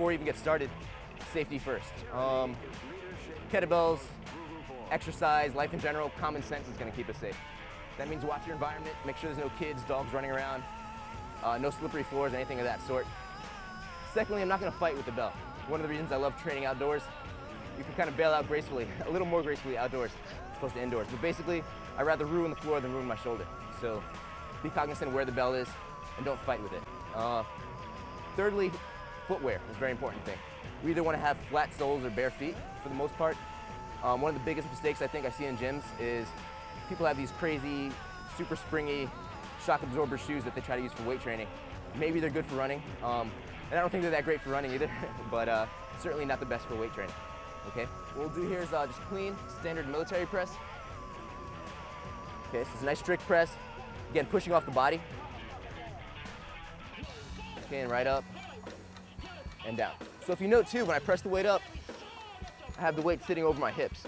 before you even get started, safety first. Kettlebells, exercise, life in general, common sense is going to keep us safe. That means watch your environment, make sure there's no kids, dogs running around, no slippery floors, anything of that sort. Secondly, I'm not going to fight with the bell. One of the reasons I love training outdoors, you can kind of bail out gracefully, a little more gracefully outdoors as opposed to indoors. But basically, I'd rather ruin the floor than ruin my shoulder. So be cognizant of where the bell is and don't fight with it. Thirdly, footwear is a very important thing. We either want to have flat soles or bare feet for the most part. One of the biggest mistakes I think I see in gyms is people have these crazy, super springy, shock absorber shoes that they try to use for weight training. Maybe they're good for running, and I don't think they're that great for running either, but certainly not the best for weight training. Okay, what we'll do here is just clean, standard military press. Okay, so it's a nice strict press. Again, pushing off the body. Okay, and right up and down. So if you note too, when I press the weight up, I have the weight sitting over my hips.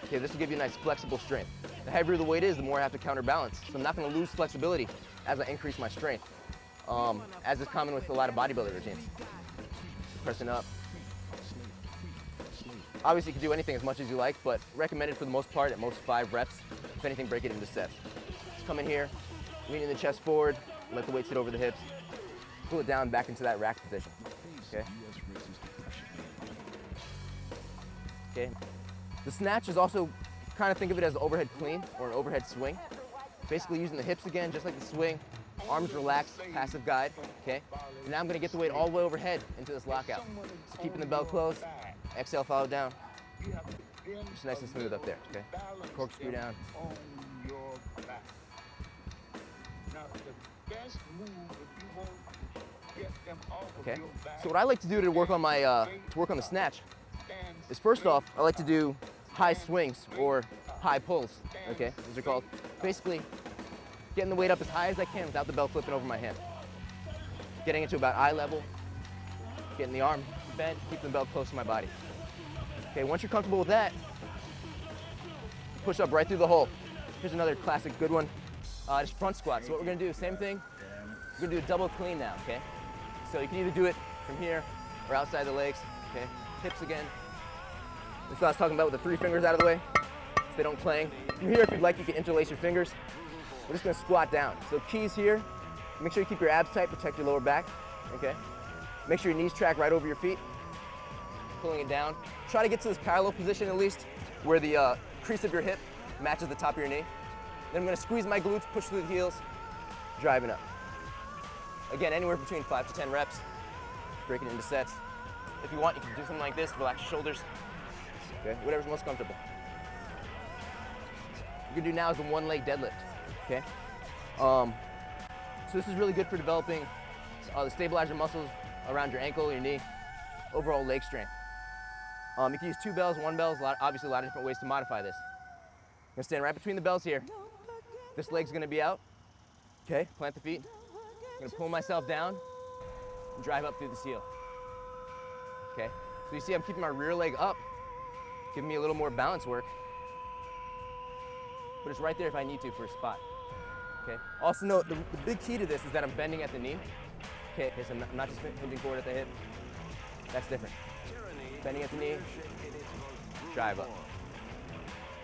Okay, this will give you a nice flexible strength. The heavier the weight is, the more I have to counterbalance. So I'm not going to lose flexibility as I increase my strength, as is common with a lot of bodybuilding routines. Pressing up. Obviously, you can do anything as much as you like, but recommended for the most part at most 5 reps. If anything, break it into sets. Just come in here, leaning the chest forward, let the weight sit over the hips, pull it down back into that rack position. Okay. Okay. The snatch is also, kind of think of it as an overhead clean or an overhead swing. Basically using the hips again, just like the swing, arms relaxed, passive guide, okay? And now I'm gonna get the weight all the way overhead into this lockout. So keeping the bell closed, exhale, follow down. Just nice and smooth up there, okay? Corkscrew down. Okay, so what I like to do to work on my, the snatch is first off, I like to do high swings or high pulls, okay, those are called. Basically, getting the weight up as high as I can without the bell flipping over my hand. Getting it to about eye level, getting the arm bent, keeping the bell close to my body. Okay, once you're comfortable with that, push up right through the hole. Here's another classic good one, just front squat. So what we're gonna do, same thing, we're gonna do a double clean now, okay? So you can either do it from here or outside the legs, okay? Hips again. This is what I was talking about with the 3 fingers out of the way, so they don't clang. From here, if you'd like, you can interlace your fingers. We're just gonna squat down. So keys here, make sure you keep your abs tight, protect your lower back, okay? Make sure your knees track right over your feet, pulling it down. Try to get to this parallel position at least, where the crease of your hip matches the top of your knee. Then I'm gonna squeeze my glutes, push through the heels, driving up. Again, anywhere between 5 to 10 reps, break it into sets. If you want, you can do something like this, relax your shoulders, okay? Whatever's most comfortable. What you're gonna do now is the 1 leg deadlift, okay? So this is really good for developing the stabilizer muscles around your ankle, your knee, overall leg strength. You can use 2 bells, 1 bells, obviously a lot of different ways to modify this. I'm gonna stand right between the bells here. This leg's gonna be out, okay? Plant the feet. I'm gonna pull myself down and drive up through this heel, okay? So you see I'm keeping my rear leg up, giving me a little more balance work, but it's right there if I need to for a spot, okay? Also note, the big key to this is that I'm bending at the knee, okay? So I'm not just hinging forward at the hip, that's different. Bending at the knee, drive up,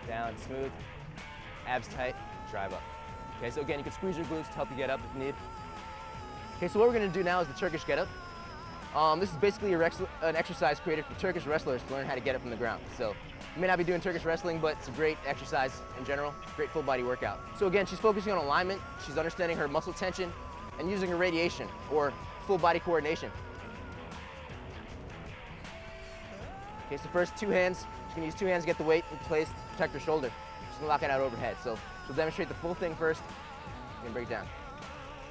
down, smooth, abs tight, drive up. Okay, so again, you can squeeze your glutes to help you get up if you need. Okay, so what we're gonna do now is the Turkish Getup. This is basically an exercise created for Turkish wrestlers to learn how to get up from the ground. So you may not be doing Turkish wrestling, but it's a great exercise in general, great full body workout. So again, she's focusing on alignment, she's understanding her muscle tension, and using her radiation, or full body coordination. Okay, so first 2 hands, she's gonna use 2 hands to get the weight in place to protect her shoulder. She's gonna lock it out overhead. So she'll demonstrate the full thing first, and break it down.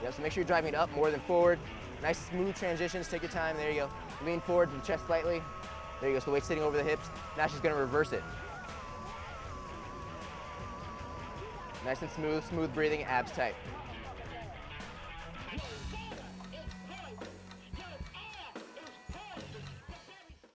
Yep, so make sure you're driving it up more than forward. Nice smooth transitions, take your time, there you go. Lean forward to the chest slightly. There you go, so the weight's sitting over the hips. Now she's gonna reverse it. Nice and smooth, smooth breathing, abs tight.